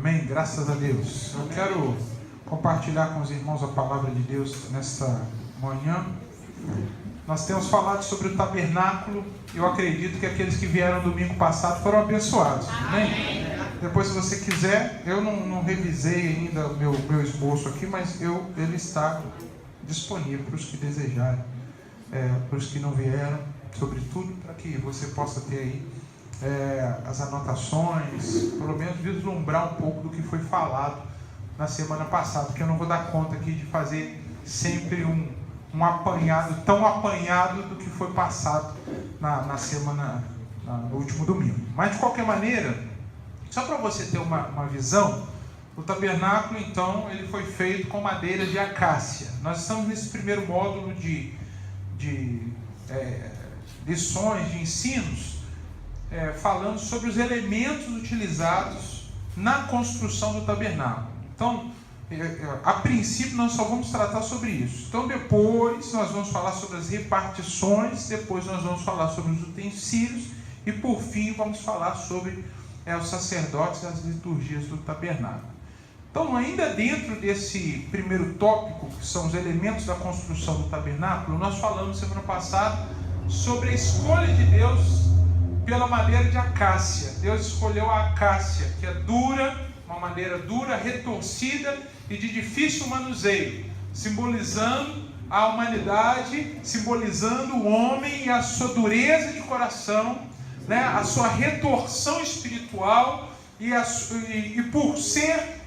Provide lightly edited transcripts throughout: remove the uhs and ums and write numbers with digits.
Amém, graças a Deus. Eu quero compartilhar com os irmãos a palavra de Deus nesta manhã. Nós temos falado sobre o tabernáculo. Eu acredito que aqueles que vieram domingo passado foram abençoados. Amém? Depois, se você quiser, eu não revisei ainda o meu esboço aqui, mas ele está disponível para os que desejarem, para os que não vieram, sobretudo para que você possa ter aí as anotações, pelo menos vislumbrar um pouco do que foi falado na semana passada, porque eu não vou dar conta aqui de fazer sempre um apanhado, tão apanhado do que foi passado na semana, no último domingo. Mas de qualquer maneira, só para você ter uma visão, o tabernáculo então ele foi feito com madeira de acácia. Nós estamos nesse primeiro módulo de lições, de ensinos, falando sobre os elementos utilizados na construção do tabernáculo. Então, a princípio nós só vamos tratar sobre isso. Então depois nós vamos falar sobre as repartições, depois nós vamos falar sobre os utensílios e por fim vamos falar sobre os sacerdotes e as liturgias do tabernáculo. Então, ainda dentro desse primeiro tópico, que são os elementos da construção do tabernáculo, nós falamos semana passada sobre a escolha de Deus pela madeira de acácia. Deus escolheu a acácia, que é dura, uma madeira dura, retorcida e de difícil manuseio, simbolizando a humanidade, simbolizando o homem e a sua dureza de coração, né? A sua retorção espiritual e por ser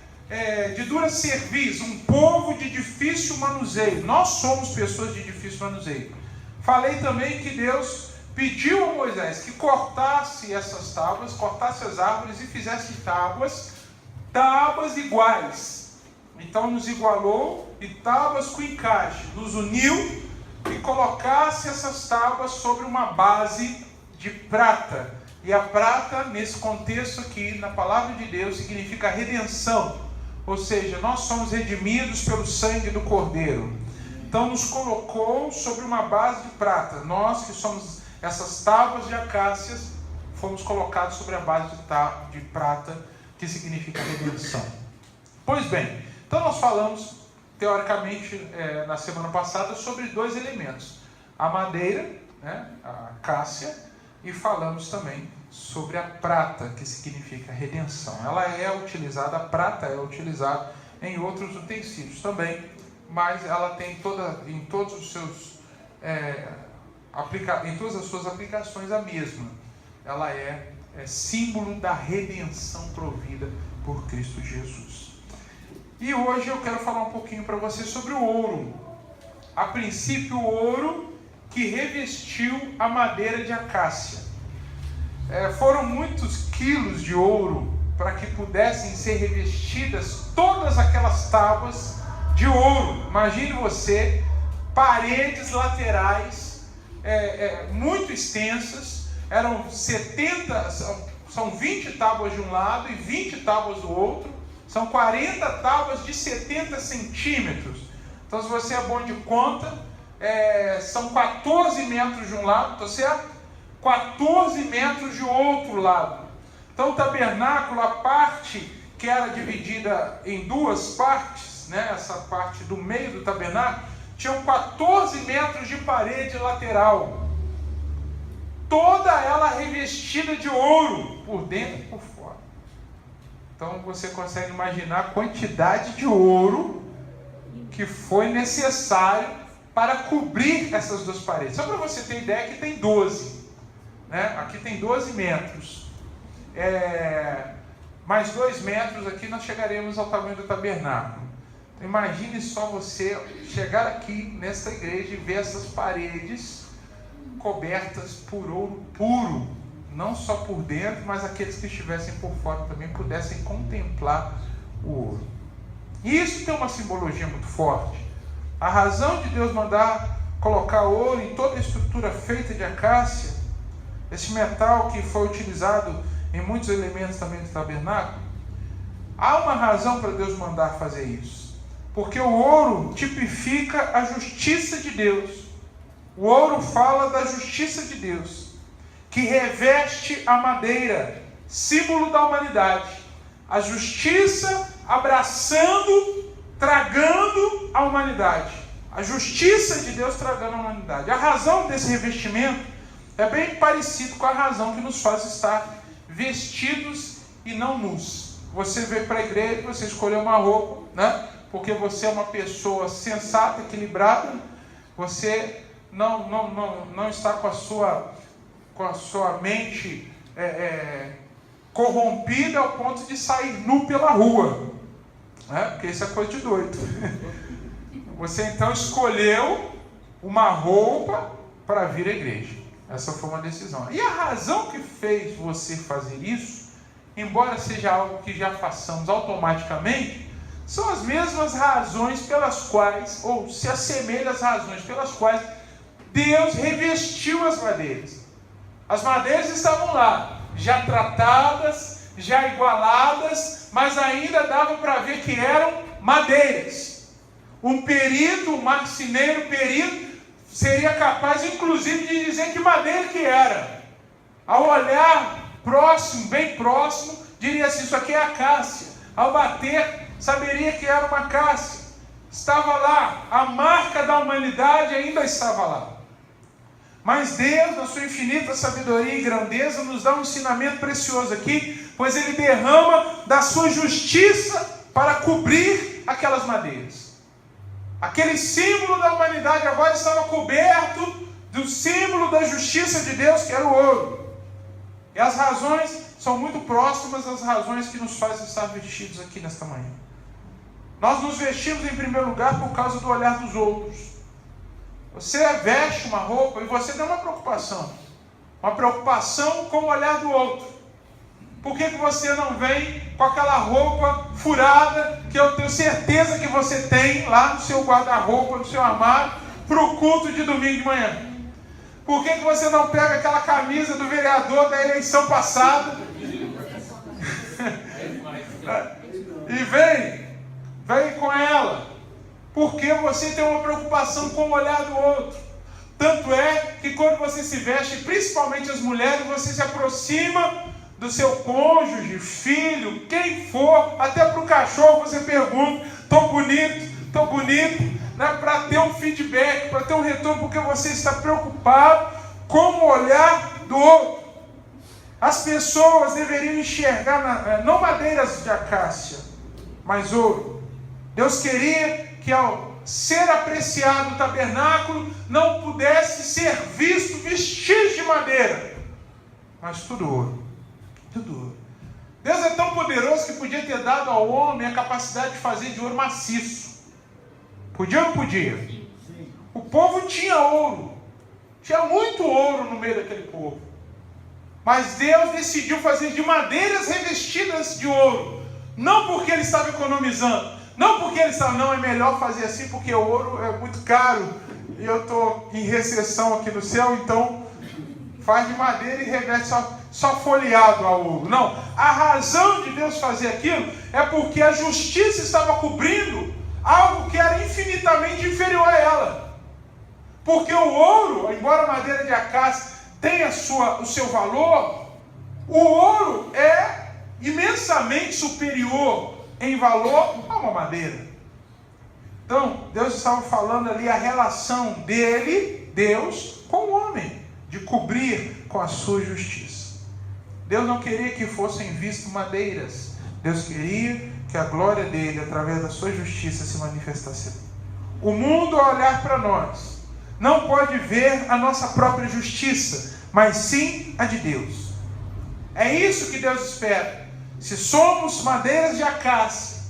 de dura cerviz, um povo de difícil manuseio. Nós somos pessoas de difícil manuseio. Falei também que Deus pediu a Moisés que cortasse essas tábuas, cortasse as árvores e fizesse tábuas iguais. Então nos igualou e tábuas com encaixe, nos uniu e colocasse essas tábuas sobre uma base de prata. E a prata, nesse contexto aqui, na palavra de Deus, significa redenção. Ou seja, nós somos redimidos pelo sangue do Cordeiro. Então nos colocou sobre uma base de prata. Nós que somos essas tábuas de acácias, fomos colocados sobre a base de prata, que significa redenção. Pois bem, então nós falamos, teoricamente, na semana passada, sobre dois elementos. A madeira, né, a acácia, e falamos também sobre a prata, que significa redenção. A prata é utilizada em outros utensílios também, mas ela tem em todos os seus em todas as suas aplicações a mesma. Ela é símbolo da redenção provida por Cristo Jesus. E hoje eu quero falar um pouquinho para você sobre o ouro. A princípio, o ouro que revestiu a madeira de acácia. Foram muitos quilos de ouro para que pudessem ser revestidas todas aquelas tábuas de ouro. Imagine você, paredes laterais muito extensas, eram 70, são 20 tábuas de um lado e 20 tábuas do outro, são 40 tábuas de 70 centímetros. Então, se você é bom de conta, são 14 metros de um lado, tá certo? 14 metros de outro lado. Então, o tabernáculo, a parte que era dividida em duas partes, né, essa parte do meio do tabernáculo, tinham 14 metros de parede lateral. Toda ela revestida de ouro, por dentro e por fora. Então você consegue imaginar a quantidade de ouro que foi necessário para cobrir essas duas paredes. Só para você ter ideia que tem 12. Né? Aqui tem 12 metros. Mais 2 metros aqui nós chegaremos ao tamanho do tabernáculo. Então, imagine só você chegar aqui nessa igreja e ver essas paredes cobertas por ouro puro, não só por dentro, mas aqueles que estivessem por fora também pudessem contemplar o ouro. E isso tem uma simbologia muito forte. A razão de Deus mandar colocar ouro em toda a estrutura feita de acácia, esse metal que foi utilizado em muitos elementos também do tabernáculo, há uma razão para Deus mandar fazer isso. Porque o ouro tipifica a justiça de Deus. O ouro fala da justiça de Deus, que reveste a madeira, símbolo da humanidade. A justiça abraçando, tragando a humanidade. A justiça de Deus tragando a humanidade. A razão desse revestimento é bem parecido com a razão que nos faz estar vestidos e não nus. Você veio para a igreja, você escolheu uma roupa, né? Porque você é uma pessoa sensata, equilibrada. Você não está com a sua mente corrompida ao ponto de sair nu pela rua, né? Porque isso é coisa de doido. Você então escolheu uma roupa para vir à igreja. Essa foi uma decisão. E a razão que fez você fazer isso, embora seja algo que já façamos automaticamente, são as mesmas razões pelas quais, ou se assemelham às razões pelas quais Deus revestiu as madeiras. As madeiras estavam lá, já tratadas, já igualadas, mas ainda dava para ver que eram madeiras. Um perito, um marceneiro perito, seria capaz inclusive de dizer que madeira que era. Ao olhar próximo, bem próximo, diria assim, isso aqui é acácia. Ao bater, saberia que era uma acácia. Estava lá, a marca da humanidade ainda estava lá. Mas Deus, na sua infinita sabedoria e grandeza, nos dá um ensinamento precioso aqui, pois Ele derrama da sua justiça para cobrir aquelas madeiras. Aquele símbolo da humanidade agora estava coberto do símbolo da justiça de Deus, que era o ouro. E as razões são muito próximas às razões que nos fazem estar vestidos aqui nesta manhã. Nós nos vestimos em primeiro lugar por causa do olhar dos outros. Você veste uma roupa e você tem uma preocupação com o olhar do outro. Por que você não vem com aquela roupa furada que eu tenho certeza que você tem lá no seu guarda-roupa, no seu armário, para o culto de domingo de manhã? Por que você não pega aquela camisa do vereador da eleição passada e vem com ela? Porque você tem uma preocupação com o olhar do outro. Tanto é que quando você se veste, principalmente as mulheres, você se aproxima do seu cônjuge, filho, quem for, até para o cachorro você pergunta, estou bonito, né? Para ter um feedback, para ter um retorno, porque você está preocupado com o olhar do outro. As pessoas deveriam enxergar, não madeiras de acácia, mas ouro. Deus queria que ao ser apreciado o tabernáculo, não pudesse ser visto vestígio de madeira, mas tudo ouro. Tudo ouro. Deus é tão poderoso que podia ter dado ao homem a capacidade de fazer de ouro maciço. Podia ou não podia? Sim. O povo tinha ouro. Tinha muito ouro no meio daquele povo. Mas Deus decidiu fazer de madeiras revestidas de ouro. Não porque Ele estava economizando. Não porque Ele estava, não, é melhor fazer assim porque o ouro é muito caro. E eu estou em recessão aqui no céu, então faz de madeira e reveste só folheado ao ouro. Não, a razão de Deus fazer aquilo é porque a justiça estava cobrindo algo que era infinitamente inferior a ela. Porque o ouro, embora a madeira de acácia tenha o seu valor, o ouro é imensamente superior em valor a uma madeira. Então, Deus estava falando ali a relação dele, Deus, com o homem, de cobrir com a sua justiça. Deus não queria que fossem vistas madeiras. Deus queria que a glória dele, através da sua justiça, se manifestasse. O mundo, ao olhar para nós, não pode ver a nossa própria justiça, mas sim a de Deus. É isso que Deus espera. Se somos madeiras de acácia,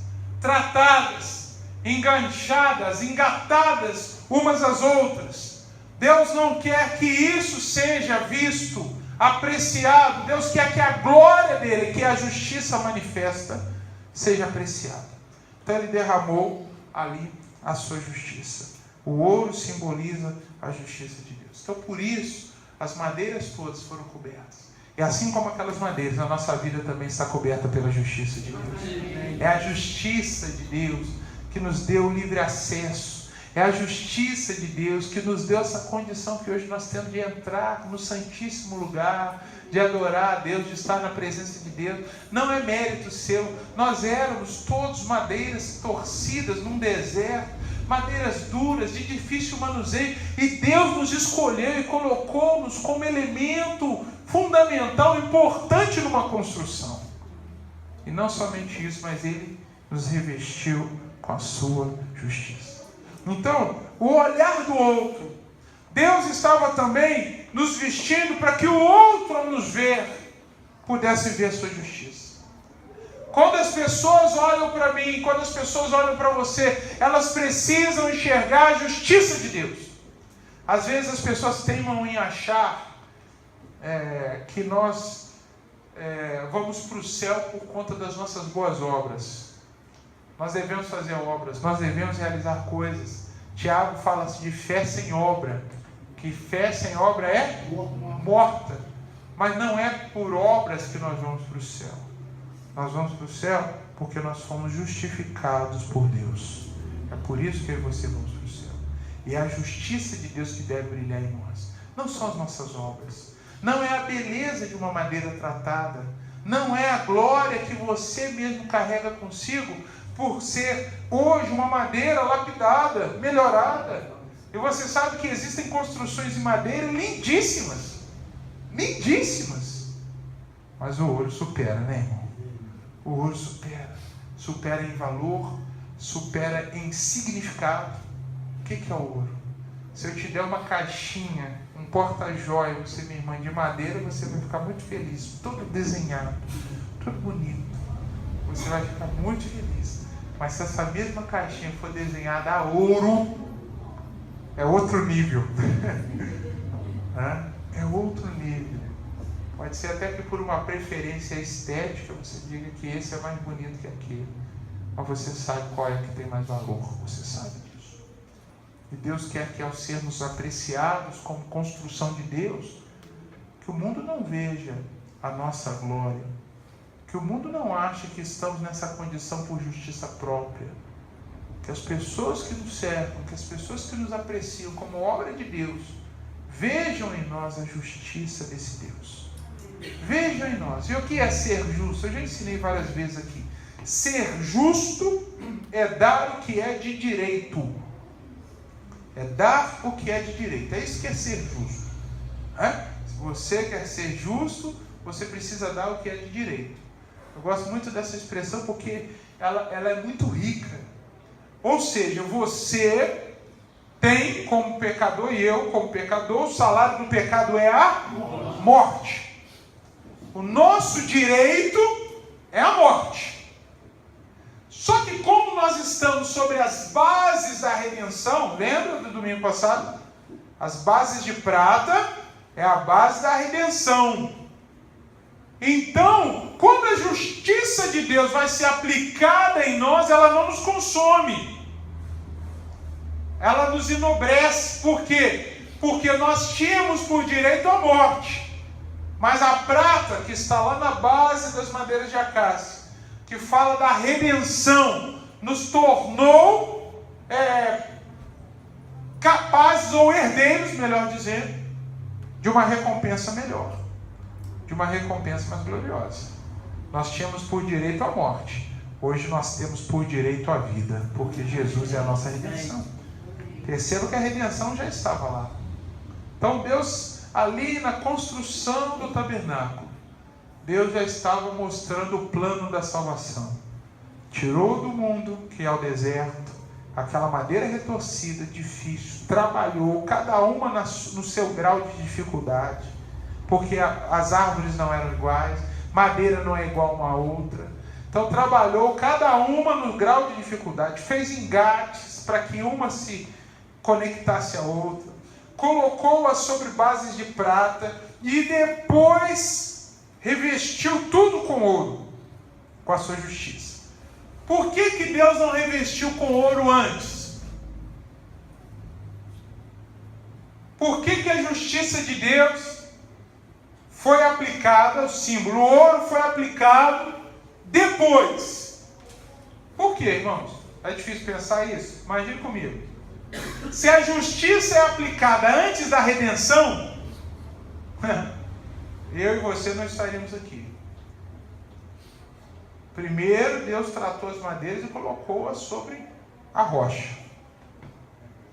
tratadas, enganchadas, engatadas umas às outras, Deus não quer que isso seja visto, apreciado. Deus quer que a glória dele, que é a justiça manifesta, seja apreciada. Então Ele derramou ali a sua justiça. O ouro simboliza a justiça de Deus. Então por isso as madeiras todas foram cobertas. E assim como aquelas madeiras, a nossa vida também está coberta pela justiça de Deus. É a justiça de Deus que nos deu o livre acesso. É a justiça de Deus que nos deu essa condição que hoje nós temos de entrar no santíssimo lugar, de adorar a Deus, de estar na presença de Deus. Não é mérito seu. Nós éramos todos madeiras torcidas num deserto, madeiras duras, de difícil manuseio, e Deus nos escolheu e colocou-nos como elemento fundamental, importante numa construção. E não somente isso, mas Ele nos revestiu com a sua justiça. Então, o olhar do outro, Deus estava também nos vestindo para que o outro, ao nos ver, pudesse ver a sua justiça. Quando as pessoas olham para mim, quando as pessoas olham para você, elas precisam enxergar a justiça de Deus. Às vezes as pessoas teimam em achar que nós vamos para o céu por conta das nossas boas obras. Nós devemos fazer obras, nós devemos realizar coisas. Tiago fala de fé sem obra, que fé sem obra é morta. Mas não é por obras que nós vamos para o céu. Nós vamos para o céu porque nós fomos justificados por Deus. É por isso que eu e você vamos para o céu. E é a justiça de Deus que deve brilhar em nós. Não são as nossas obras. Não é a beleza de uma madeira tratada. Não é a glória que você mesmo carrega consigo por ser hoje uma madeira lapidada, melhorada. E você sabe que existem construções de madeira lindíssimas. Lindíssimas. Mas o ouro supera, né, irmão? O ouro supera. Supera em valor, supera em significado. O que é o ouro? Se eu te der uma caixinha, um porta-joia, você, minha irmã, de madeira, você vai ficar muito feliz. Todo desenhado, tudo bonito. Você vai ficar muito feliz. Mas se essa mesma caixinha for desenhada a ouro, é outro nível. É outro nível. Pode ser até que por uma preferência estética você diga que esse é mais bonito que aquele. Mas você sabe qual é que tem mais valor. Você sabe disso. E Deus quer que, ao sermos apreciados como construção de Deus, que o mundo não veja a nossa glória, que o mundo não ache que estamos nessa condição por justiça própria, que as pessoas que nos cercam, que as pessoas que nos apreciam como obra de Deus, vejam em nós a justiça desse Deus. Vejam em nós. E o que é ser justo? Eu já ensinei várias vezes aqui. Ser justo é dar o que é de direito. É dar o que é de direito. É isso que é ser justo. Se você quer ser justo, você precisa dar o que é de direito. Eu gosto muito dessa expressão porque ela é muito rica. Ou seja, você tem como pecador e eu como pecador, o salário do pecado é a morte. O nosso direito é a morte. Só que como nós estamos sobre as bases da redenção, lembra do domingo passado? As bases de prata é a base da redenção. Então, quando a justiça de Deus vai ser aplicada em nós, ela não nos consome. Ela nos enobrece. Por quê? Porque nós tínhamos por direito a morte. Mas a prata, que está lá na base das madeiras de acácia, que fala da redenção, nos tornou capazes, ou herdeiros, melhor dizendo, de uma recompensa melhor, de uma recompensa mais gloriosa. Nós tínhamos por direito a morte, hoje nós temos por direito a vida, porque Jesus é a nossa redenção. Perceba que a redenção já estava lá. Então Deus, ali na construção do tabernáculo, Deus já estava mostrando o plano da salvação. Tirou do mundo, que é o deserto, aquela madeira retorcida, difícil, trabalhou, cada uma no seu grau de dificuldade, porque as árvores não eram iguais, madeira não é igual uma a outra. Então trabalhou cada uma no grau de dificuldade, fez engates para que uma se conectasse à outra, colocou-a sobre bases de prata e depois revestiu tudo com ouro, com a sua justiça. Por que Deus não revestiu com ouro antes? Por que a justiça de Deus foi aplicada, o símbolo, o ouro foi aplicado depois? Por quê, irmãos? É difícil pensar isso? Imagine comigo. Se a justiça é aplicada antes da redenção, eu e você não estaríamos aqui. Primeiro, Deus tratou as madeiras e colocou-as sobre a rocha.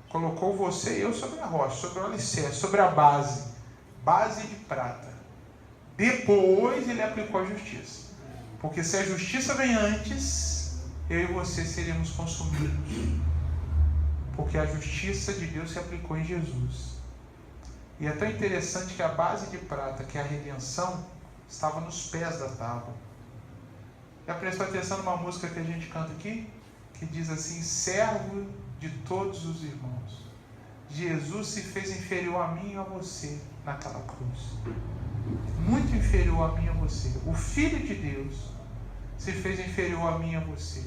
Colocou você e eu sobre a rocha, sobre o alicerce, sobre a base de prata. Depois ele aplicou a justiça. Porque se a justiça vem antes, eu e você seríamos consumidos. Porque a justiça de Deus se aplicou em Jesus. E é tão interessante que a base de prata, que é a redenção, estava nos pés da tábua. Já prestou atenção numa música que a gente canta aqui? Que diz assim: servo de todos os irmãos, Jesus se fez inferior a mim e a você naquela cruz. Muito inferior a mim e a você. O Filho de Deus se fez inferior a mim e a você,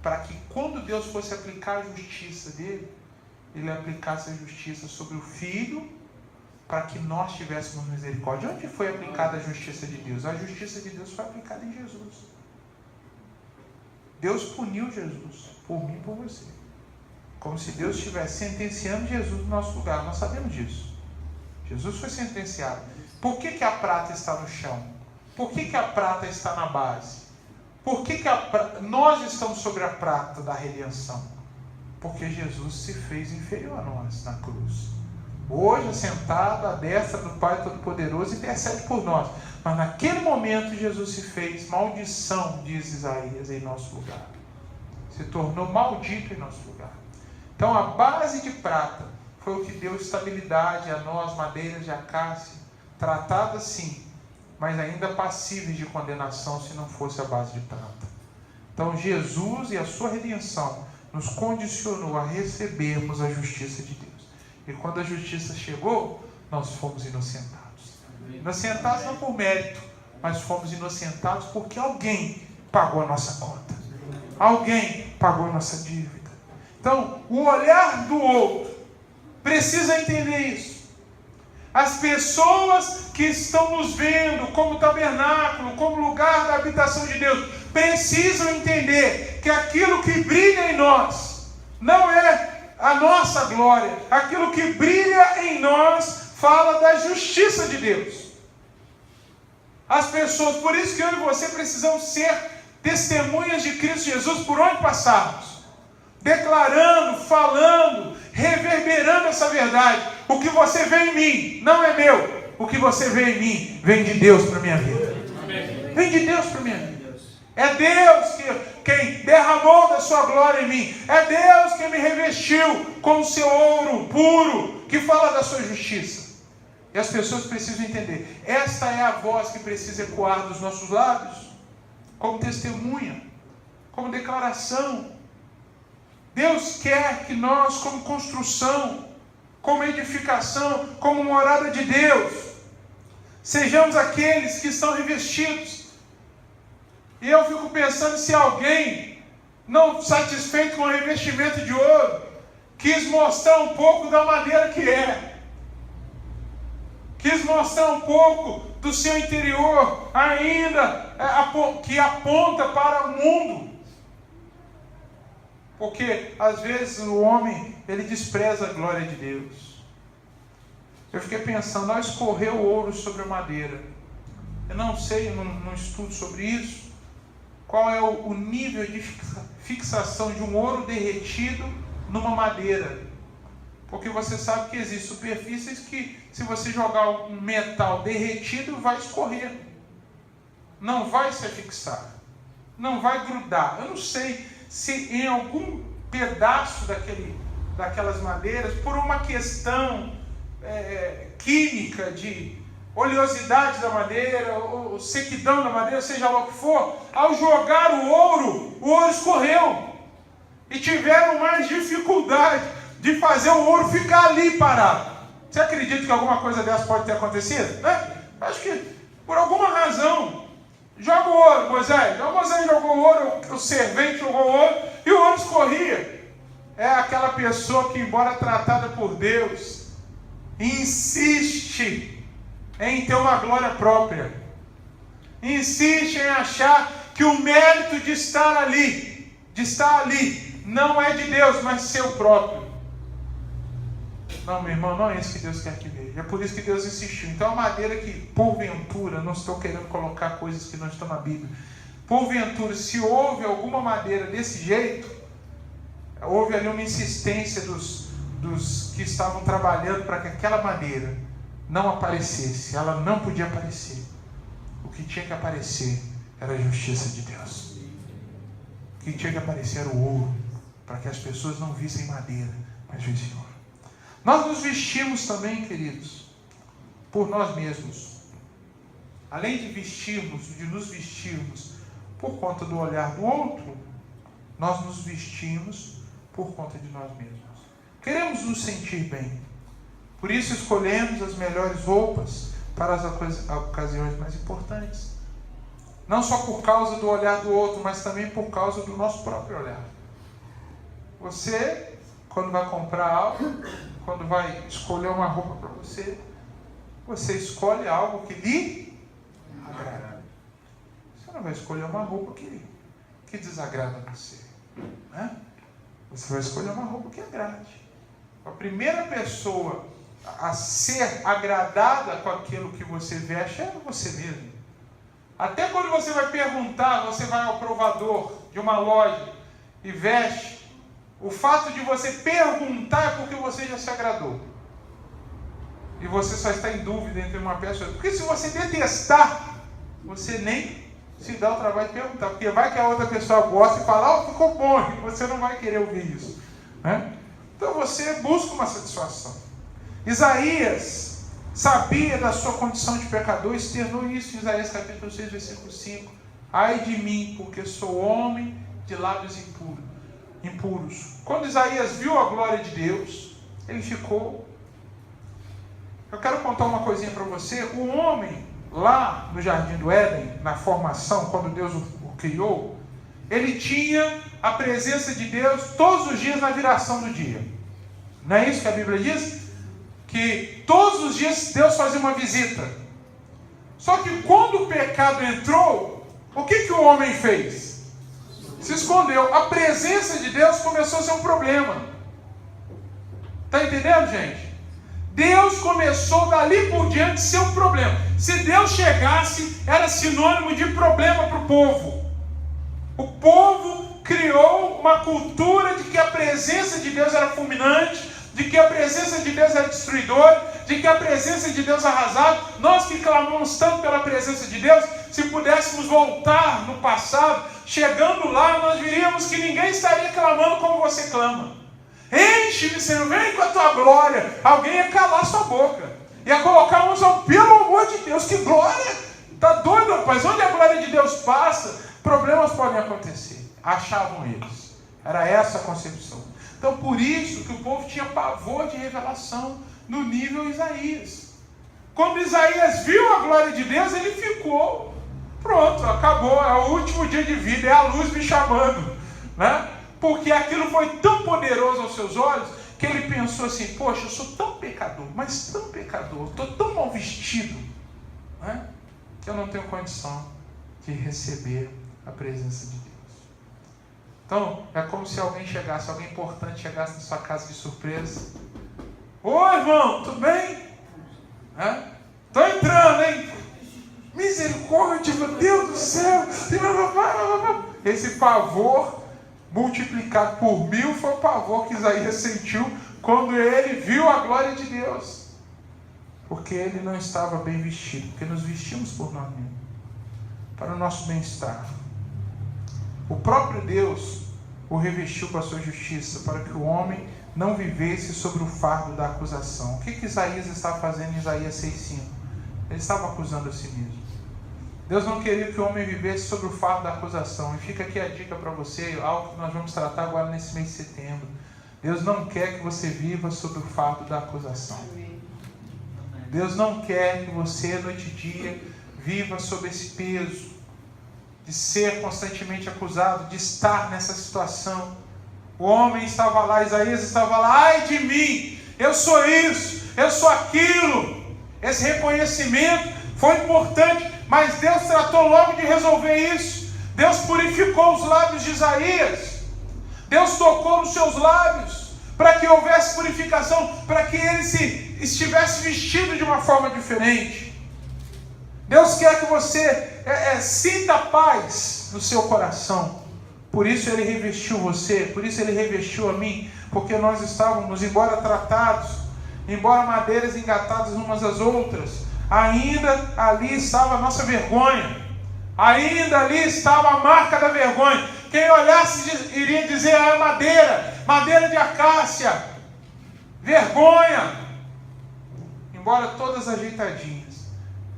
para que quando Deus fosse aplicar a justiça dele, ele aplicasse a justiça sobre o Filho, para que nós tivéssemos misericórdia. Onde foi aplicada a justiça de Deus? A justiça de Deus foi aplicada em Jesus. Deus puniu Jesus por mim e por você, como se Deus estivesse sentenciando Jesus no nosso lugar. Nós sabemos disso. Jesus foi sentenciado. Por que a prata está no chão? Por que a prata está na base? Por que nós estamos sobre a prata da redenção? Porque Jesus se fez inferior a nós na cruz. Hoje, sentado à destra do Pai Todo-Poderoso, intercede por nós. Mas naquele momento, Jesus se fez maldição, diz Isaías, em nosso lugar. Se tornou maldito em nosso lugar. Então, a base de prata foi o que deu estabilidade a nós, madeiras de acácia, tratadas sim, mas ainda passíveis de condenação se não fosse a base de prata. Então, Jesus e a sua redenção nos condicionou a recebermos a justiça de Deus. E quando a justiça chegou, nós fomos inocentados. Inocentados não por mérito, mas fomos inocentados porque alguém pagou a nossa conta. Alguém pagou a nossa dívida. Então, o olhar do outro precisa entender isso. As pessoas que estão nos vendo como tabernáculo, como lugar da habitação de Deus, precisam entender que aquilo que brilha em nós não é a nossa glória. Aquilo que brilha em nós fala da justiça de Deus. As pessoas, por isso que eu e você precisamos ser testemunhas de Cristo Jesus por onde passarmos, declarando, falando, reverberando essa verdade. O que você vê em mim não é meu. O que você vê em mim vem de Deus para a minha vida. Vem de Deus para a minha vida. É Deus quem derramou da sua glória em mim. É Deus quem me revestiu com o seu ouro puro, que fala da sua justiça. E as pessoas precisam entender. Esta é a voz que precisa ecoar dos nossos lábios, como testemunha, como declaração. Deus quer que nós, como construção, como edificação, como morada de Deus, sejamos aqueles que estão revestidos. E eu fico pensando se alguém, não satisfeito com o revestimento de ouro, quis mostrar um pouco da maneira que é. Quis mostrar um pouco do seu interior, ainda que aponta para o mundo. Porque, às vezes, o homem, ele despreza a glória de Deus. Eu fiquei pensando, ao escorrer o ouro sobre a madeira, eu não sei, eu não estudo sobre isso, qual é o nível de fixação de um ouro derretido numa madeira. Porque você sabe que existem superfícies que, se você jogar um metal derretido, vai escorrer. Não vai se fixar. Não vai grudar. Eu não sei se em algum pedaço daquelas madeiras, por uma questão química de oleosidade da madeira, ou sequidão da madeira, seja lá o que for, ao jogar o ouro escorreu. E tiveram mais dificuldade de fazer o ouro ficar ali parado. Você acredita que alguma coisa dessa pode ter acontecido? Acho que por alguma razão. Joga o ouro, Moisés. Moisés jogou o ouro, o servente jogou o ouro, e o ouro escorria. É aquela pessoa que, embora tratada por Deus, insiste em ter uma glória própria. Insiste em achar que o mérito de estar ali, não é de Deus, mas seu próprio. Não, meu irmão, não é isso que Deus quer que veja. É por isso que Deus insistiu. Então a madeira que, porventura, não estou querendo colocar coisas que não estão na Bíblia. Porventura, se houve alguma madeira desse jeito, houve ali uma insistência dos que estavam trabalhando para que aquela madeira não aparecesse. Ela não podia aparecer. O que tinha que aparecer era a justiça de Deus. O que tinha que aparecer era o ouro, para que as pessoas não vissem madeira, mas vissem ouro. Nós nos vestimos também, queridos, por nós mesmos. Além de nos vestirmos por conta do olhar do outro, nós nos vestimos por conta de nós mesmos. Queremos nos sentir bem. Por isso escolhemos as melhores roupas para as ocasiões mais importantes. Não só por causa do olhar do outro, mas também por causa do nosso próprio olhar. Você, quando vai comprar algo, quando vai escolher uma roupa para você, você escolhe algo que lhe agrada. Você não vai escolher uma roupa que desagrada você, né? Você vai escolher uma roupa que agrade. A primeira pessoa a ser agradada com aquilo que você veste é você mesmo. Até quando você vai perguntar, você vai ao provador de uma loja e veste, o fato de você perguntar é porque você já se agradou. E você só está em dúvida entre uma peça e outra. Porque se você detestar, você nem se dá o trabalho de perguntar. Porque vai que a outra pessoa gosta e fala, oh, ficou bom, e você não vai querer ouvir isso, né? Então você busca uma satisfação. Isaías sabia da sua condição de pecador, externou isso em Isaías capítulo 6, versículo 5. Ai de mim, porque sou homem de lábios impuros. Quando Isaías viu a glória de Deus, ele ficou. Eu quero contar uma coisinha para você. O homem, lá no Jardim do Éden, na formação, quando Deus o criou, ele tinha a presença de Deus todos os dias na viração do dia. Não é isso que a Bíblia diz? Que todos os dias Deus fazia uma visita. Só que quando o pecado entrou, o que o homem fez? Se escondeu. A presença de Deus começou a ser um problema. Está entendendo, gente? Deus começou dali por diante a ser um problema. Se Deus chegasse, era sinônimo de problema para o povo. O povo criou uma cultura de que a presença de Deus era fulminante, de que a presença de Deus era destruidora, de que a presença de Deus arrasava. Nós que clamamos tanto pela presença de Deus, se pudéssemos voltar no passado, chegando lá, nós diríamos que ninguém estaria clamando como você clama. Enche-me, Senhor, vem com a tua glória. Alguém ia calar sua boca, ia colocar uns, pelo amor de Deus, que glória! Está doido, rapaz? Onde a glória de Deus passa, problemas podem acontecer. Achavam eles. Era essa a concepção. Então, por isso que o povo tinha pavor de revelação no nível Isaías. Quando Isaías viu a glória de Deus, ele ficou, pronto, acabou, é o último dia de vida, é a luz me chamando, né? Porque aquilo foi tão poderoso aos seus olhos, que ele pensou assim, poxa, eu sou tão pecador, mas tão pecador, estou tão mal vestido, né? Que eu não tenho condição de receber a presença de Deus. Então, é como se alguém importante chegasse na sua casa de surpresa. Oi, irmão, tudo bem? Estou entrando, hein? Misericórdia, meu Deus do céu! Esse pavor multiplicado por 1000 foi o pavor que Isaías sentiu quando ele viu a glória de Deus. Porque ele não estava bem vestido, porque nos vestimos por nós mesmos, para o nosso bem-estar. O próprio Deus o revestiu com a sua justiça, para que o homem não vivesse sobre o fardo da acusação. O que Isaías estava fazendo em Isaías 6,5? Ele estava acusando a si mesmo. Deus não queria que o homem vivesse sobre o fardo da acusação. E fica aqui a dica para você, algo que nós vamos tratar agora nesse mês de setembro. Deus não quer que você viva sobre o fardo da acusação. Deus não quer que você, noite e dia, viva sob esse peso de ser constantemente acusado, de estar nessa situação. O homem estava lá, Isaías estava lá, ai de mim, eu sou isso, eu sou aquilo. Esse reconhecimento foi importante, mas Deus tratou logo de resolver isso. Deus purificou os lábios de Isaías, Deus tocou nos seus lábios, para que houvesse purificação, para que ele estivesse vestido de uma forma diferente. Deus quer que você sinta paz no seu coração. Por isso ele revestiu você, por isso ele revestiu a mim, porque nós estávamos, embora tratados, embora madeiras engatadas umas às outras, ainda ali estava a nossa vergonha, ainda ali estava a marca da vergonha. Quem olhasse iria dizer: é madeira de acácia, vergonha. Embora todas ajeitadinhas,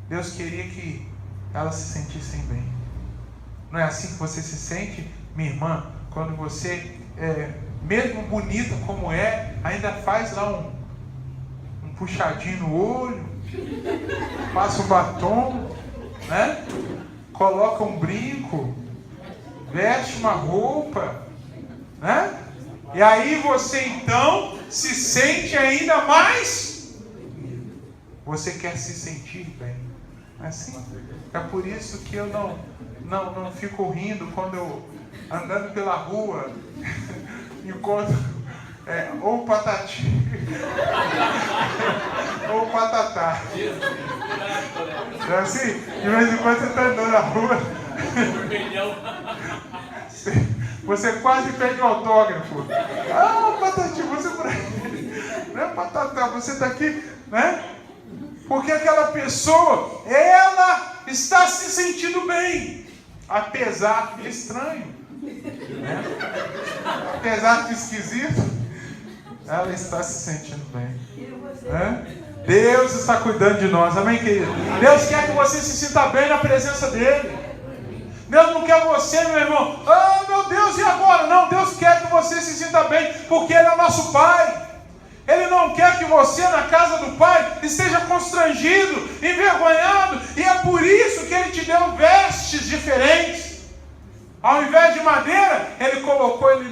Deus queria que elas se sentissem bem. Não é assim que você se sente, minha irmã, quando você, mesmo bonita como ainda faz lá um puxadinho no olho, passa um batom, né? Coloca um brinco, veste uma roupa, né? E aí você então se sente ainda mais. Você quer se sentir bem. Assim, é por isso que eu não fico rindo quando eu, andando pela rua, encontro ou patati ou patatá. É assim? De vez em quando você está andando na rua, você quase pede um autógrafo. Ah, patati, você por aí. Não é patatá, você está aqui, né? Porque aquela pessoa, ela está se sentindo bem, apesar de estranho, né? Apesar de esquisito, ela está se sentindo bem, né? Deus está cuidando de nós, amém, querido? Deus quer que você se sinta bem na presença dele. Deus não quer você, meu irmão, meu Deus, e agora? Não, Deus quer que você se sinta bem, porque Ele é o nosso Pai. Ele não quer que você, na casa do Pai, esteja constrangido, envergonhado, e é por isso que Ele te deu vestes diferentes. Ao invés de madeira, Ele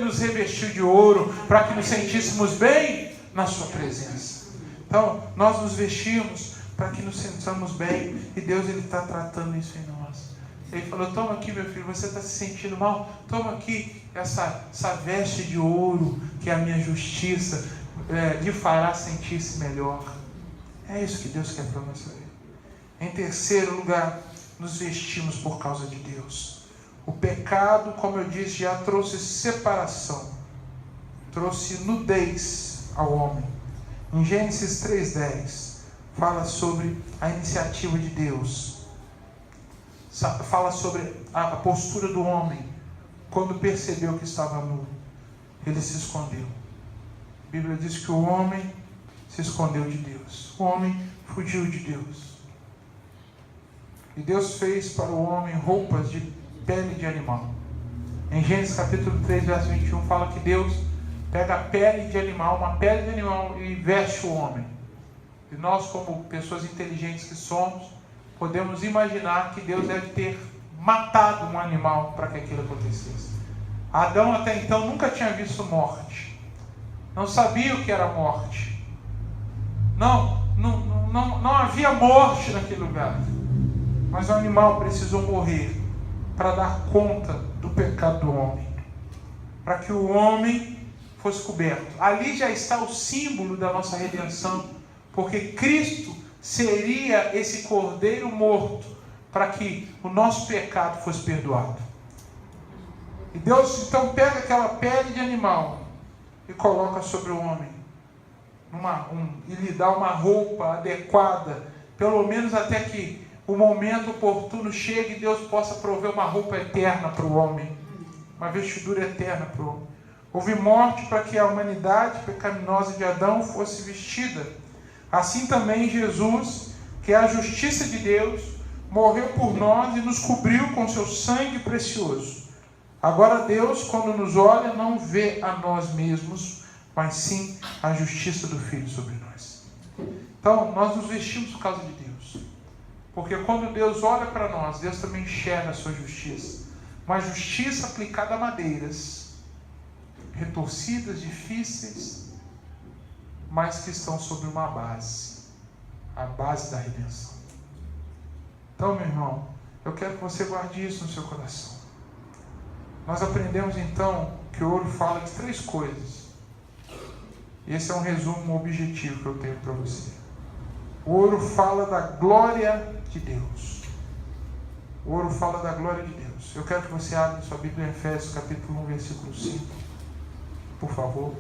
nos revestiu de ouro, para que nos sentíssemos bem na sua presença. Então, nós nos vestimos para que nos sentamos bem, e Deus Ele está tratando isso em nós. Ele falou: toma aqui, meu filho, você está se sentindo mal? Toma aqui essa veste de ouro, que é a minha justiça, lhe fará sentir-se melhor. É isso que Deus quer para nós saber. Em terceiro lugar, nos vestimos por causa de Deus. O pecado, como eu disse, já trouxe separação, trouxe nudez ao homem. Em Gênesis 3:10 fala sobre a iniciativa de Deus, fala sobre a postura do homem quando percebeu que estava nu. Ele se escondeu. A Bíblia diz que o homem se escondeu de Deus. O homem fugiu de Deus. E Deus fez para o homem roupas de pele de animal. Em Gênesis capítulo 3, verso 21, fala que Deus pega a pele de animal, uma pele de animal, e veste o homem. E nós, como pessoas inteligentes que somos, podemos imaginar que Deus deve ter matado um animal para que aquilo acontecesse. Adão até então nunca tinha visto morte. Não sabia o que era morte. Não havia morte naquele lugar. Mas o animal precisou morrer para dar conta do pecado do homem, para que o homem fosse coberto. Ali já está o símbolo da nossa redenção, porque Cristo seria esse cordeiro morto para que o nosso pecado fosse perdoado. E Deus então pega aquela pele de animal e coloca sobre o homem e lhe dá uma roupa adequada, pelo menos até que o momento oportuno chegue e Deus possa prover uma roupa eterna para o homem, uma vestidura eterna para o homem. Houve morte para que a humanidade pecaminosa de Adão fosse vestida. Assim também Jesus, que é a justiça de Deus, morreu por nós e nos cobriu com seu sangue precioso. Agora Deus, quando nos olha, não vê a nós mesmos, mas sim a justiça do Filho sobre nós. Então, nós nos vestimos por causa de Deus. Porque quando Deus olha para nós, Deus também enxerga a sua justiça. Uma justiça aplicada a madeiras, retorcidas, difíceis, mas que estão sobre uma base, a base da redenção. Então, meu irmão, eu quero que você guarde isso no seu coração. Nós aprendemos então que o ouro fala de três coisas. Esse é um resumo objetivo que eu tenho para você. O ouro fala da glória de Deus. O ouro fala da glória de Deus. Eu quero que você abra sua Bíblia em Efésios, capítulo 1, versículo 5. Por favor.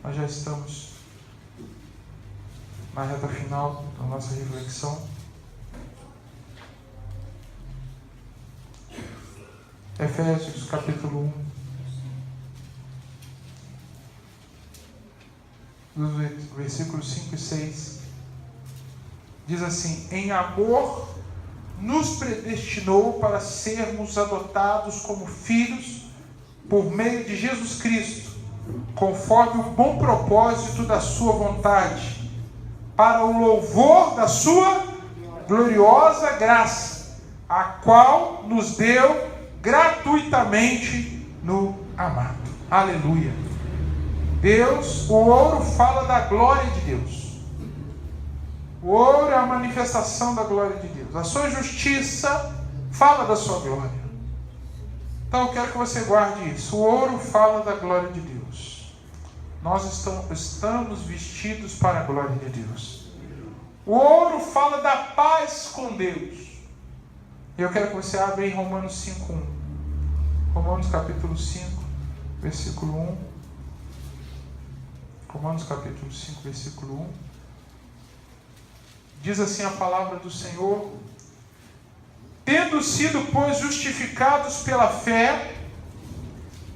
Nós já estamos na reta final da nossa reflexão. Efésios, capítulo 1, dos versículos 5 e 6. Diz assim: em amor nos predestinou para sermos adotados como filhos por meio de Jesus Cristo, conforme o bom propósito da sua vontade, para o louvor da sua gloriosa graça, a qual nos deu gratuitamente no amado. Aleluia. Deus, o ouro fala da glória de Deus. O ouro é a manifestação da glória de Deus. A sua justiça fala da sua glória. Então eu quero que você guarde isso. O ouro fala da glória de Deus. Nós estamos vestidos para a glória de Deus. O ouro fala da paz com Deus. E eu quero que você abra em Romanos 5:1. Romanos capítulo 5, versículo 1. Romanos capítulo 5, versículo 1. Diz assim a palavra do Senhor: tendo sido, pois, justificados pela fé,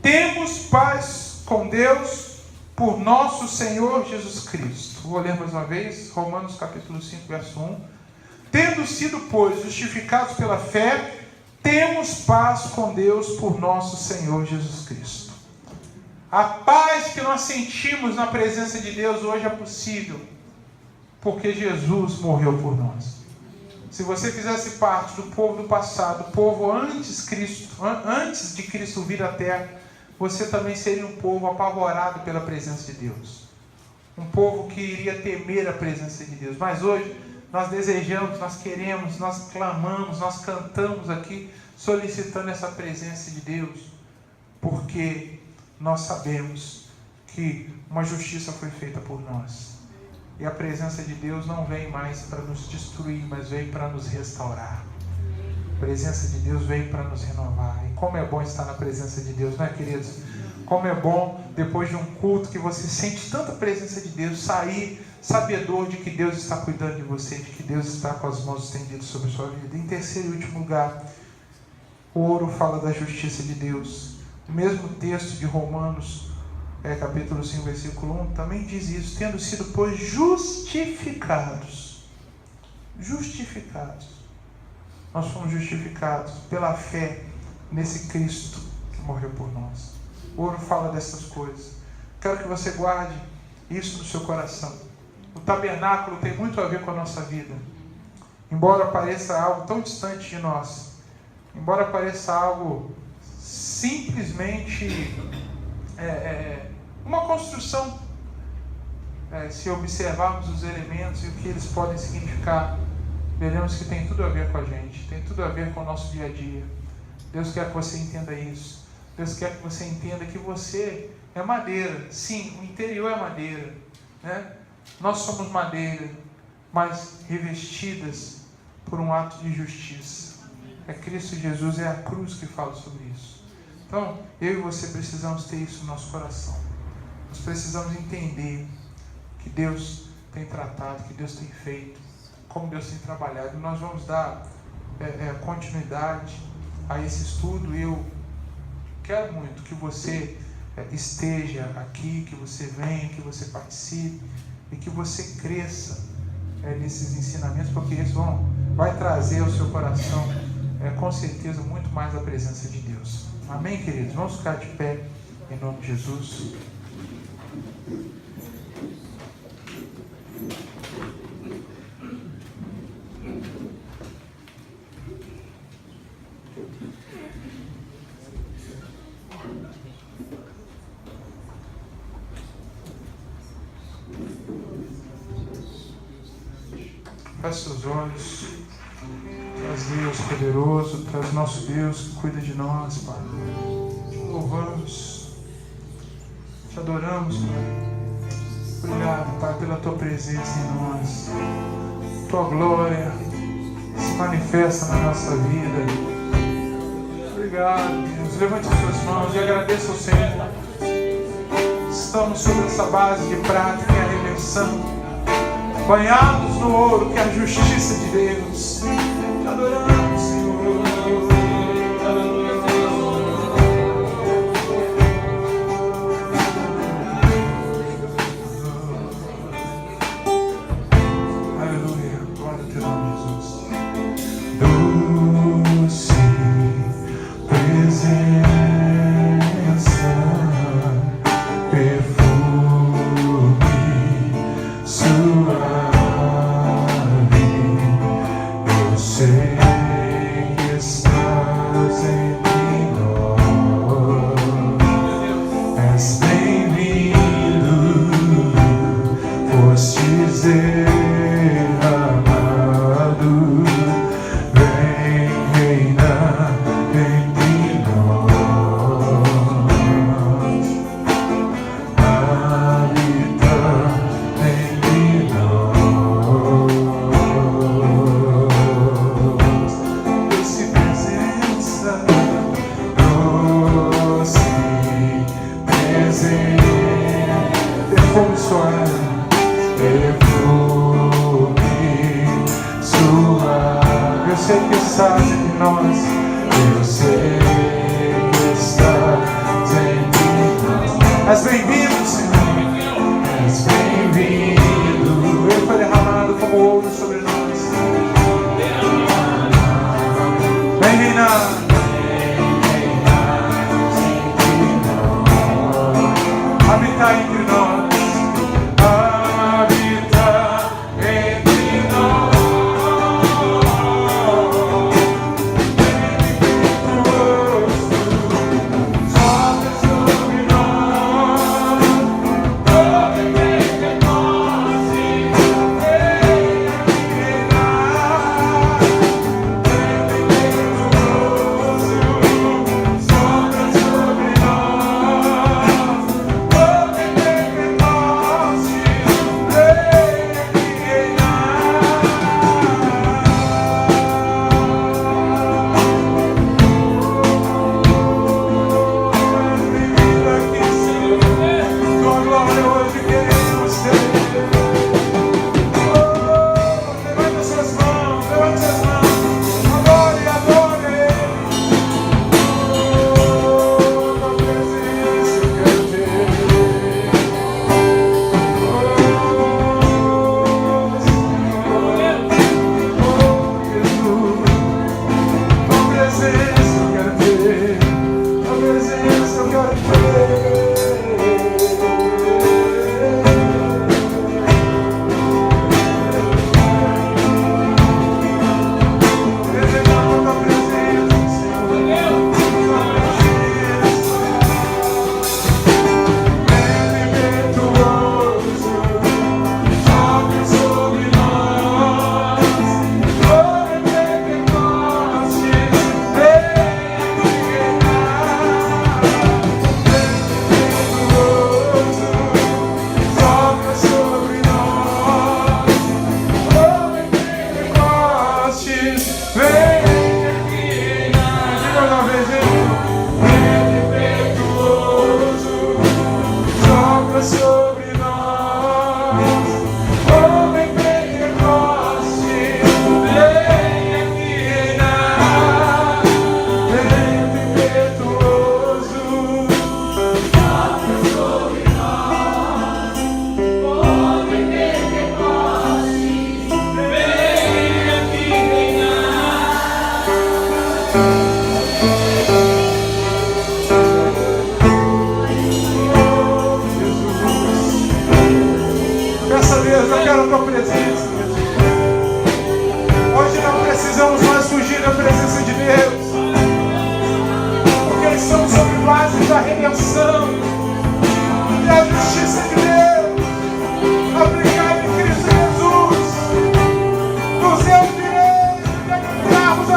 temos paz com Deus por nosso Senhor Jesus Cristo. Vou ler mais uma vez, Romanos capítulo 5, verso 1. Tendo sido, pois, justificados pela fé, temos paz com Deus por nosso Senhor Jesus Cristo. A paz que nós sentimos na presença de Deus hoje é possível porque Jesus morreu por nós. Se você fizesse parte do povo do passado, o povo antes de Cristo vir à terra, você também seria um povo apavorado pela presença de Deus. Um povo que iria temer a presença de Deus. Mas hoje nós desejamos, nós queremos, nós clamamos, nós cantamos aqui, solicitando essa presença de Deus, porque nós sabemos que uma justiça foi feita por nós. E a presença de Deus não vem mais para nos destruir, mas vem para nos restaurar. A presença de Deus vem para nos renovar. E como é bom estar na presença de Deus, não é, queridos? Como é bom, depois de um culto que você sente tanta presença de Deus, sair sabedor de que Deus está cuidando de você, de que Deus está com as mãos estendidas sobre a sua vida. Em terceiro e último lugar, o ouro fala da justiça de Deus. O mesmo texto de Romanos, capítulo 5, versículo 1, também diz isso: tendo sido, pois, justificados. Justificados. Nós fomos justificados pela fé nesse Cristo que morreu por nós. O ouro fala dessas coisas. Quero que você guarde isso no seu coração. O tabernáculo tem muito a ver com a nossa vida. Embora pareça algo tão distante de nós, embora pareça algo simplesmente uma construção, se observarmos os elementos e o que eles podem significar, veremos que tem tudo a ver com a gente, tem tudo a ver com o nosso dia a dia. Deus quer que você entenda isso. Deus quer que você entenda que você é madeira. Sim, o interior é madeira, né? Nós somos madeira, mas revestidas por um ato de justiça. É Cristo Jesus, é a cruz que fala sobre isso. Então, eu e você precisamos ter isso no nosso coração. Nós precisamos entender que Deus tem tratado, que Deus tem feito, como Deus tem trabalhado. Nós vamos dar continuidade a esse estudo. Eu quero muito que você esteja aqui, que você venha, que você participe e que você cresça nesses ensinamentos, porque isso vai trazer ao seu coração, com certeza, muito mais a presença de Deus. Amém, queridos? Vamos ficar de pé em nome de Jesus. Feche seus olhos. Traz Deus poderoso, traz nosso Deus que cuida de nós, Pai. Te louvamos, te adoramos, Pai. Obrigado, Pai, pela Tua presença em nós. Tua glória se manifesta na nossa vida. Obrigado, Deus. Levante as suas mãos e agradeça ao Senhor. Estamos sobre essa base de prata que é a redenção, banhados no ouro que é a justiça de Deus. Te adoramos, Senhor.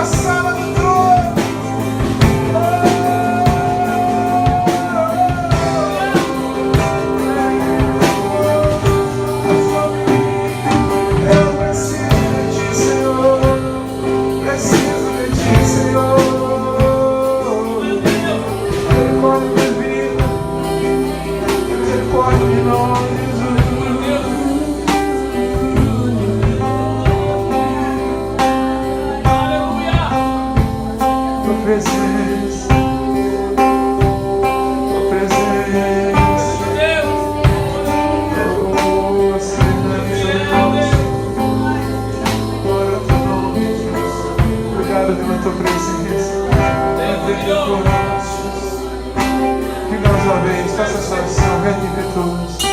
Sala do trono. presença, tua presença. Oh, aceitamos sobre nós. Glória ao teu nome, Jesus. Obrigado pela tua presença. Que mais uma vez, faça essa oração, venha impetuoso.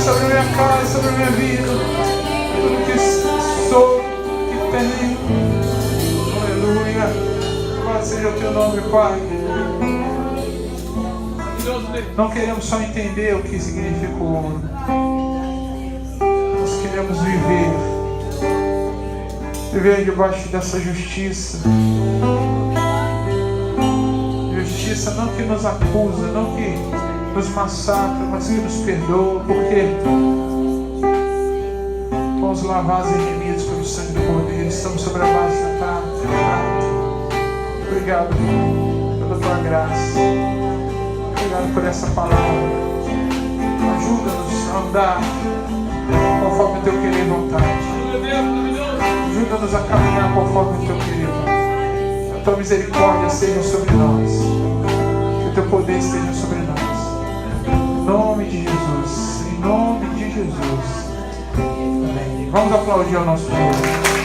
Sobre minha casa, sobre minha vida, tudo que sou, que tenho. Aleluia. Louvado seja o teu nome, Pai. Não queremos só entender o que significa o ouro. Nós queremos viver debaixo dessa justiça. Justiça não que nos acusa, não que nos massacra, mas que nos perdoa, porque fomos lavados e remidos pelo sangue do Cordeiro, estamos sobre a base da prata. Obrigado pela tua graça, obrigado por essa palavra. Ajuda-nos a andar conforme o teu querer e vontade. Ajuda-nos a caminhar conforme o teu querer e vontade. A tua misericórdia seja sobre nós, que o teu poder esteja sobre nós. Em nome de Jesus, em nome de Jesus. Amém. Vamos aplaudir ao nosso Deus.